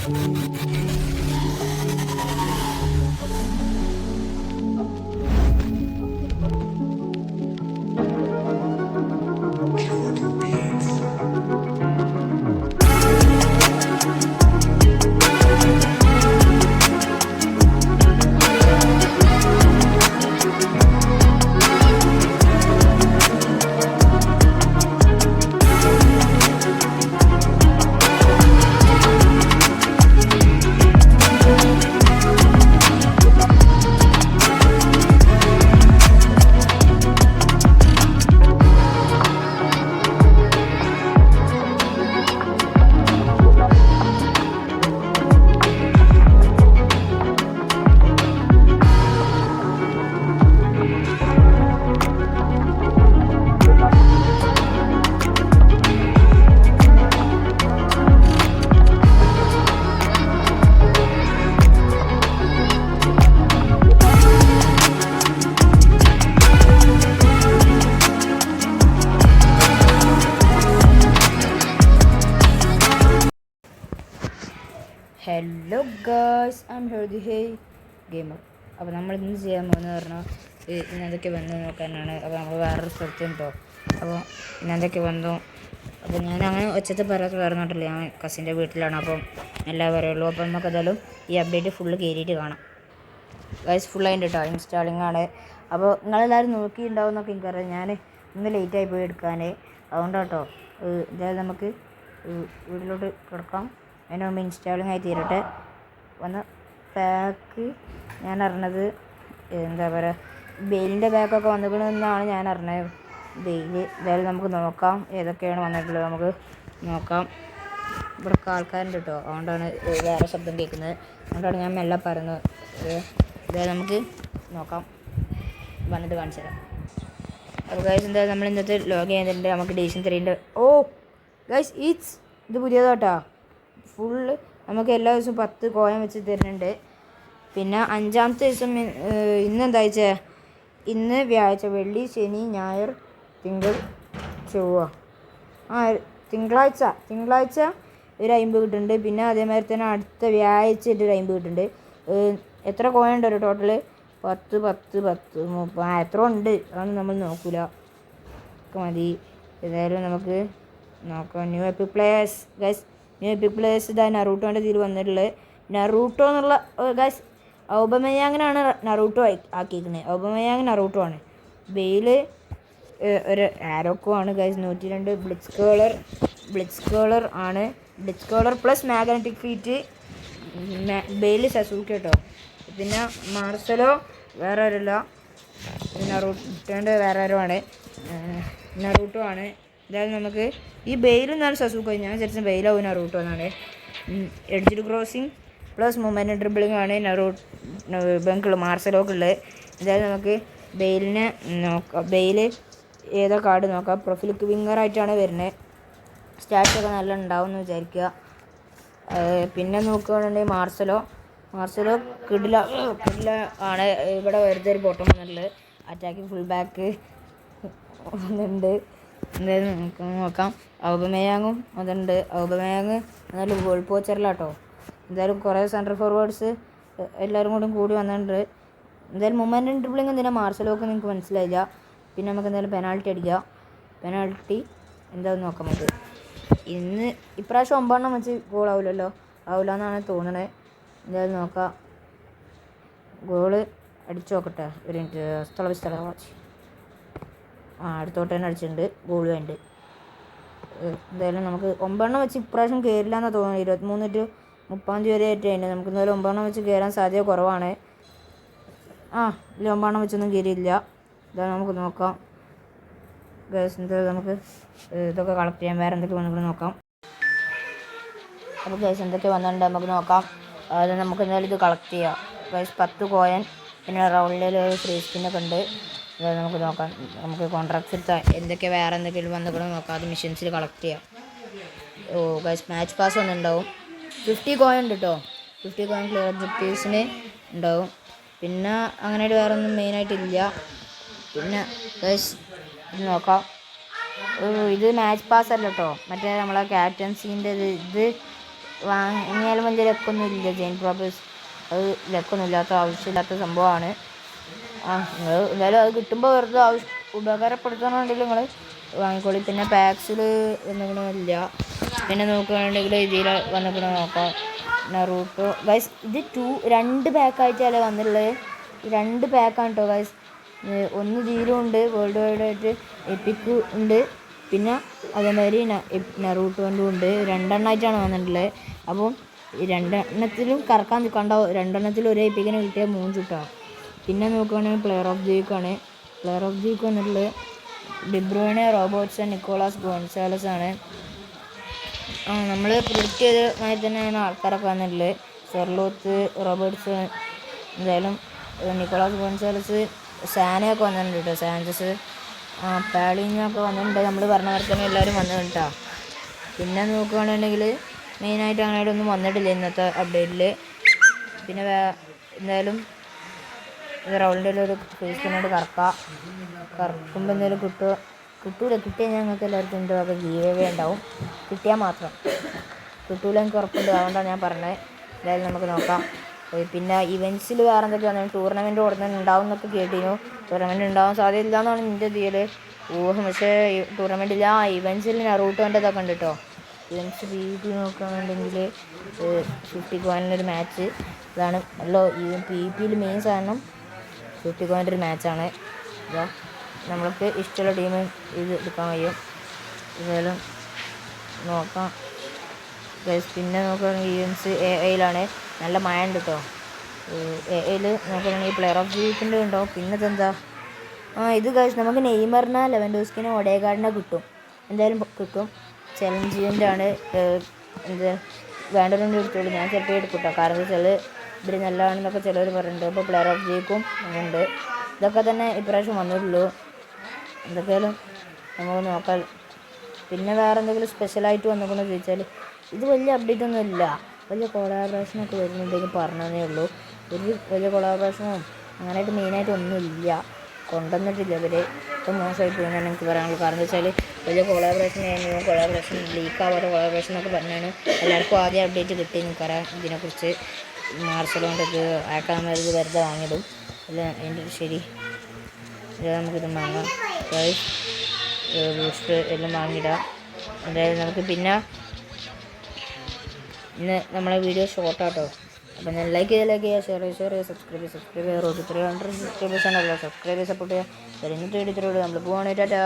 Hello guys, I'm Herdy hey gamer. അപ്പോൾ നമ്മൾ ഇന്ന് ചെയ്യാൻ പോകുന്നത് പറഞ്ഞാൽ ഇന്ന് എന്തൊക്കെ വന്നു നോക്കാനാണ്. അപ്പോൾ നമ്മൾ വേറൊരു സ്ഥലത്ത് കേട്ടോ. അപ്പോൾ ഇന്ന് എന്തൊക്കെ വന്നു. അപ്പോൾ ഞാൻ അങ്ങനെ ഒച്ചത്തെ പറയാത്ത വേറെ നോട്ടില്ല, ഞാൻ കസിൻ്റെ വീട്ടിലാണ്. അപ്പം എല്ലാ പറയുള്ളൂ. അപ്പോൾ നമുക്ക് എന്തായാലും ഈ അപ്ഡേറ്റ് ഫുള്ള് കയറിയിട്ട് കാണാം. ഗായ്സ് ഫുള്ളായിട്ട് കേട്ടോ, ഇൻസ്റ്റാളിങ് ആണ്. അപ്പോൾ നിങ്ങളെല്ലാവരും നോക്കിയിട്ടുണ്ടാവും എന്നൊക്കെ എനിക്കറിയാം. ഞാൻ ഇന്ന് ലേറ്റായി പോയി എടുക്കാൻ, അതുകൊണ്ടാണ് കേട്ടോ. എന്തായാലും നമുക്ക് വീട്ടിലോട്ട് കിടക്കാം. അതിന് മുമ്പ് ഇൻസ്റ്റാളിങ് ആയി തീരട്ടെ. വന്ന് പാക്ക് ഞാൻ അറിഞ്ഞത് എന്താ പറയുക, ബെയിലിൻ്റെ ബാക്കൊക്കെ വന്നിക്കണമെന്നാണ് ഞാൻ അറിഞ്ഞത്. ബെയില് എന്തായാലും നമുക്ക് നോക്കാം ഏതൊക്കെയാണ് വന്നിട്ടുള്ളത്. നമുക്ക് നോക്കാം. ഇവിടെ ആൾക്കാരുണ്ട് കേട്ടോ, അതുകൊണ്ടാണ് വേറെ ശബ്ദം കേൾക്കുന്നത്. അതുകൊണ്ടാണ് ഞാൻ മെല്ലെ പറയുന്നത്. എന്തായാലും നമുക്ക് നോക്കാം, വന്നിട്ട് കാണിച്ചു തരാം. അപ്പോൾ ഗൈസ് എന്തായാലും നമ്മൾ ഇന്നത്തെ ലോഗ് ചെയ്യുന്നുണ്ട്. നമുക്ക് ഡിവിഷൻ 3 ഓ ഗൈസ് ഇത് പുതിയതാട്ടോ. ഫുള്ള് നമുക്ക് എല്ലാ ദിവസവും 10 കോയിൻ വെച്ച് തരുന്നുണ്ട്. പിന്നെ 5-ാമത്തെ ദിവസം ഇന്നെന്താഴ്ച, ഇന്ന് വ്യാഴാഴ്ച, വെള്ളി, ശനി, ഞായർ, തിങ്കൾ, ചൊവ്വ, തിങ്കളാഴ്ച ഒരു 50 കിട്ടുന്നുണ്ട്. പിന്നെ അതേമാതിരി തന്നെ അടുത്ത വ്യാഴാഴ്ച ഒരു 50 കിട്ടുന്നുണ്ട്. എത്ര കോയിൻ ഉണ്ട് ഒരു ടോട്ടല്? 10 10 10 30 എത്ര ഉണ്ട് അതൊന്നും നമ്മൾ നോക്കൂല, ഒക്കെ മതി. ഏതായാലും നമുക്ക് നോക്കാം. New epic players guys, new epic players ഇതാ നറൂട്ടോൻ്റെ ഇതിൽ വന്നിട്ടുള്ളത്. നറൂട്ടോ എന്നുള്ള ഗൈസ് ഔബമയാങ്ങിനാണ് നറൂട്ടോ ആക്കിയിരിക്കുന്നത്. ഔബമയാങ് നറൂട്ടോ ആണ്. ബെയില് ഒരു ആരോക്കോ ആണ് ഗൈസ്. 102 ബ്ലിറ്റ്സ് കേളർ ആണ്. Blitz curler plus magnetic feet. Bale Sasuke കേട്ടോ. പിന്നെ മാർസലോ വേറെ ആരുമില്ല, നറൂട്ടോൻ്റെ വേറെ ആരോ ആണ്, നറൂട്ടോ ആണ്. എന്തായാലും നമുക്ക് ഈ ബെയിലും നാല് സസൂക്കോ, ഞാൻ വിചാരിച്ച ബെയിലാവും നറൂട്ടോ എന്നാണ്. Edge crossing plus movement dribbling ആണ് ബെങ്കിൾ മാർസലോക്കുള്ളത്. എന്തായാലും നമുക്ക് ബെയിലിനെ നോക്കാം. ബെയില് ഏതോ കാർഡ് നോക്കാം. പ്രൊഫൈലിക്ക് വിങ്ങറായിട്ടാണ് വരുന്നത്. സ്റ്റാറ്റ്സൊക്കെ നല്ല ഉണ്ടാവും എന്ന് വിചാരിക്കുക. പിന്നെ നോക്കുകയാണെന്നുണ്ടെങ്കിൽ മാർസലോ കിഡില ആണ്. ഇവിടെ വെറുതെ ഒരു ബോട്ടം വന്നിട്ടുള്ളത്. അറ്റാക്കിങ് ഫുൾ ബാക്ക് ഒന്നുണ്ട്. എന്തായാലും നമുക്ക് നോക്കാം. ഔബമയാങ്ങും അതുണ്ട്. ഔബമയാങ് എന്നാലും ഗോൾ പോച്ചറിലാട്ടോ. എന്തായാലും കുറേ സെൻട്രൽ ഫോർവേഡ്സ് എല്ലാവരും കൂടി വന്നിട്ടുണ്ട്. എന്തായാലും മൊമെൻറ്റം ഡ്രിബിളിങ് എന്തിനാ മാർസലോക്ക് നിങ്ങൾക്ക് മനസ്സിലായില്ല. പിന്നെ നമുക്ക് എന്തായാലും പെനാൾട്ടി അടിക്കാം. പെനാൾട്ടി എന്താണെന്ന് നോക്കാം നമുക്ക്. ഇപ്രാവശ്യം 9 വെച്ച് ഗോൾ ആവില്ല എന്നാണ് തോന്നണത്. എന്തായാലും നോക്കാം. ഗോള് അടിച്ചു നോക്കട്ടെ ഒരു മിനിറ്റ്. അടുത്തോട്ട് തന്നെ അടിച്ചിട്ടുണ്ട്. ഗോൾ വേണ്ട. എന്തായാലും നമുക്ക് 9 വെച്ച് ഇപ്രാവശ്യം കയറില്ല എന്നാണ് തോന്നുന്നത്. 23 to 30 വരെ ആയിട്ടുണ്ട്. നമുക്ക് എന്തായാലും 9 വെച്ച് കയറാൻ സാധ്യത കുറവാണ്. ഇല്ല 9 വെച്ചൊന്നും കയറിയില്ല. എന്തായാലും നമുക്ക് നോക്കാം. ഗൈസ് എന്തായാലും നമുക്ക് ഇതൊക്കെ കളക്ട് ചെയ്യാം. വേറെ എന്തൊക്കെ വന്നിട്ട് നോക്കാം. അപ്പോൾ ഗൈസ് എന്തൊക്കെ വന്നിട്ടുണ്ട് നമുക്ക് നോക്കാം. അത് നമുക്ക് എന്തായാലും ഇത് കളക്ട് ചെയ്യാം. ഗൈസ് 10 കോയിൻ, പിന്നെ റൗണ്ടിൽ ഫ്രീ സ്പിന്നൊക്കെ ഉണ്ട്. അതായത് നമുക്ക് നോക്കാം. നമുക്ക് കോൺട്രാക്ട്സ് എടുത്താൽ എന്തൊക്കെ വേറെ എന്തൊക്കെയും വന്നിട്ട് നോക്കാം. അത് മിഷൻസിൽ കളക്ട് ചെയ്യാം. ഗൈസ് മാച്ച് പാസ് വന്നിട്ടുണ്ടാവും. 50 കോയിൻ ഉണ്ട് കേട്ടോ. 50 കോയിൻ ക്ലിയർ ഒബ്ജക്റ്റീവ്സിന് ഉണ്ടാവും. പിന്നെ അങ്ങനെ വേറെ ഒന്നും മെയിനായിട്ടില്ല. പിന്നെ ഗൈസ് ഇത് നോക്കാം. ഇത് മാച്ച് പാസ് അല്ല കേട്ടോ, മറ്റേ നമ്മളെ ക്യാപ്റ്റൻസീൻ്റെ ഇത് വാങ്ങിയാലും വലിയ ലക്കൊന്നും ഇല്ല. ജെയിൻ പ്രോപ്പേഴ്സ് അത് ലക്കൊന്നും ഇല്ലാത്ത ആവശ്യമില്ലാത്ത സംഭവമാണ്. നിങ്ങൾ എന്തായാലും അത് കിട്ടുമ്പോൾ വെറുതെ ഉപകാരപ്പെടുത്തണമെങ്കിൽ നിങ്ങൾ വാങ്ങിക്കോളി. പിന്നെ പാക്സിൽ വന്നില്ല. പിന്നെ നോക്കുകയാണെങ്കിൽ ഇതിൽ വന്നിട്ട് നോക്കാം നറൂട്ടോ ഗൈസ്. ഇത് 2 പാക്കായിട്ടല്ലേ വന്നിട്ടുള്ളത്. 2 പാക്കാണ് കേട്ടോ ഗൈസ്. ഒന്ന് ഇതിലും ഉണ്ട്, വേൾഡ് വൈഡ് ആയിട്ട് എപ്പിക്ക് ഉണ്ട്, പിന്നെ അതേമാതിരി നറൂട്ടോൻ്റെ ഉണ്ട്. 2 എണ്ണമായിട്ടാണ് വന്നിട്ടുള്ളത്. അപ്പോൾ 2 എണ്ണത്തിലും കറക്കാൻ നിൽക്കണ്ടാവും. 2 എണ്ണത്തിൽ ഒരു എപ്പിക്കിനെ കിട്ടിയാൽ 3 ചുട്ടാണ്. പിന്നെ നോക്കുകയാണെങ്കിൽ പ്ലെയർ ഓഫ് ദി വീക്കാണ്. പ്ലെയർ ഓഫ് ദി വീക്ക് വന്നിട്ടുള്ളത് ഡിബ്രൂയിനെ, റോബർട്ട്സൺ, നിക്കോളാസ് ഗോൺസാലസ് ആണ്. നമ്മൾ പ്രിഡിക്റ്റ് ചെയ്ത മാതിരി തന്നെയാണ് ആൾക്കാരൊക്കെ വന്നിട്ടുള്ളത്. സെർലോത്ത്, റോബർട്ട്സൺ, എന്തായാലും നിക്കോളാസ് ഗോൺസാലസ്, സാനയൊക്കെ വന്നിട്ടുണ്ട് കേട്ടോ. സാഞ്ചസ്, പാളിഞ്ഞൊക്കെ വന്നിട്ടുണ്ട്. നമ്മൾ പറഞ്ഞ പോലെ തന്നെ എല്ലാവരും വന്നിട്ടുണ്ട് കേട്ടോ. പിന്നെ നോക്കുകയാണെന്നുണ്ടെങ്കിൽ മെയിനായിട്ട് അങ്ങനെയായിട്ടൊന്നും വന്നിട്ടില്ല ഇന്നത്തെ അപ്ഡേറ്റിൽ. പിന്നെ എന്തായാലും റൗളിൻ്റെ ഒരു ഫേസിനോട് കറക്കുമ്പോൾ എന്തെങ്കിലും കിട്ടൂല. കിട്ടിയാൽ ഞങ്ങൾക്ക് എല്ലാവർക്കും എൻ്റെ വക ഗീവേ ഉണ്ടാവും. കിട്ടിയാൽ മാത്രം, കിട്ടൂല എനിക്ക് ഉറപ്പുണ്ട്. അതുകൊണ്ടാണ് ഞാൻ പറഞ്ഞത്. എന്തായാലും നമുക്ക് നോക്കാം. പിന്നെ ഇവൻറ്റ്സിൽ വേറെ എന്തൊക്കെ വന്നു, ടൂർണമെൻറ്റ് ഉടനെ ഉണ്ടാവും എന്നൊക്കെ കേട്ടിരുന്നു. ടൂർണമെൻറ്റ് ഉണ്ടാവാൻ സാധ്യതയില്ല എന്നാണ് എൻ്റെ ഇതിൽ ഊഹം. പക്ഷേ ടൂർണമെൻറ്റ് ഇല്ല. ഇവൻറ്റ്സിൽ നറൂട്ടോൻ്റെ ഇതൊക്കെ ഉണ്ട് കേട്ടോ. ഇവൻറ്റ്സ് പി നോക്കുകയാണെന്നുണ്ടെങ്കിൽ 50 കോയിനൊരു മാച്ച് ഇതാണ്. അല്ലോ ഈ പിയിൽ മെയിൻ സാധനം 50 കോയിൻ്റെ ഒരു മാച്ചാണ്. ഇതാ നമ്മൾക്ക് ഇഷ്ടമുള്ള ടീം ഇത് എടുക്കാൻ കഴിയും. എന്തായാലും നോക്കാം. പിന്നെ നോക്കുകയാണെങ്കിൽ ഇവൻറ്റ്സ് AI നല്ല മഴ ഉണ്ട് കേട്ടോ. AI നോക്കുകയാണെങ്കിൽ പ്ലെയർ ഓഫ് ദി വീക്കിൻ്റെ ഉണ്ടാവും. പിന്നെ ഇതെന്താ ഇത് ഗൈസ് നമുക്ക് നെയ്മറിനെ, ലെവൻഡോസ്കിനെ, ഒഡേഗാർഡിനെ കിട്ടും. എന്തായാലും കിട്ടും. ചലഞ്ചിൻ്റെ ആണ്. എന്ത് വേണ്ടവരുണ്ട് എടുത്തോളൂ. ഞാൻ ചിലപ്പോൾ എടുക്കും കേട്ടോ. കാരണം വെച്ചാൽ ഇവർ നല്ലതാണെന്നൊക്കെ ചിലവർ പറയുന്നുണ്ട്. അപ്പോൾ പ്ലെയർ ഓഫ് ദി വീക്കും ഉണ്ട്. ഇതൊക്കെ തന്നെ ഇപ്രാവശ്യം വന്നിട്ടുള്ളൂ. എന്തൊക്കെയാലും നമുക്ക് നോക്കാം. പിന്നെ വേറെ എന്തെങ്കിലും സ്പെഷ്യലായിട്ട് വന്നിട്ടുണ്ടെന്ന് ചോദിച്ചാൽ ഇത് വലിയ അപ്ഡേറ്റ് ഒന്നും ഇല്ല. വലിയ കൊളാബറേഷനൊക്കെ വരുന്നുണ്ടെങ്കിൽ പറഞ്ഞതേ ഉള്ളൂ. ഒരു വലിയ കൊളാബറേഷനോ അങ്ങനെയായിട്ട് മെയിനായിട്ട് ഒന്നുമില്ല, കൊണ്ടുവന്നിട്ടില്ല ഇവർ. ഇപ്പം മോശമായി പോകുന്നതാണ് എനിക്ക് പറയാനുള്ളൂ. കാരണം എന്താ വെച്ചാൽ വലിയ കൊളാബറേഷൻ ലീക്കാവാത്ത കൊളാബറേഷനൊക്കെ പറഞ്ഞാണ് എല്ലാവർക്കും ആദ്യം അപ്ഡേറ്റ് കിട്ടി. എനിക്കറിയാം ഇതിനെക്കുറിച്ച്. മാർസലോണ്ട് ഇത് അയക്കാമെന്നത് വെറുതെ വാങ്ങിയിടും. അല്ല അതിൻ്റെ ശരി. നമുക്കിത് വാങ്ങാം. ബൂസ്റ്റ് എല്ലാം വാങ്ങിയിടാം. എന്തായാലും നമുക്ക് പിന്നെ ഇന്ന് നമ്മളെ വീഡിയോ ഷോർട്ടാട്ടോ. അപ്പോൾ ഞാൻ ലൈക്ക് ചെയ്യുക, ഷെയർ ചെയ്യുക, സബ്സ്ക്രൈബ് ചെയ്യുക. 300 സബ്സ്ക്രൈബേഴ്സ് ആണല്ലോ. സബ്സ്ക്രൈബ് സപ്പോർട്ട് ചെയ്യുക. 2 നമ്മൾ പോവാണ്. ടാറ്റാ.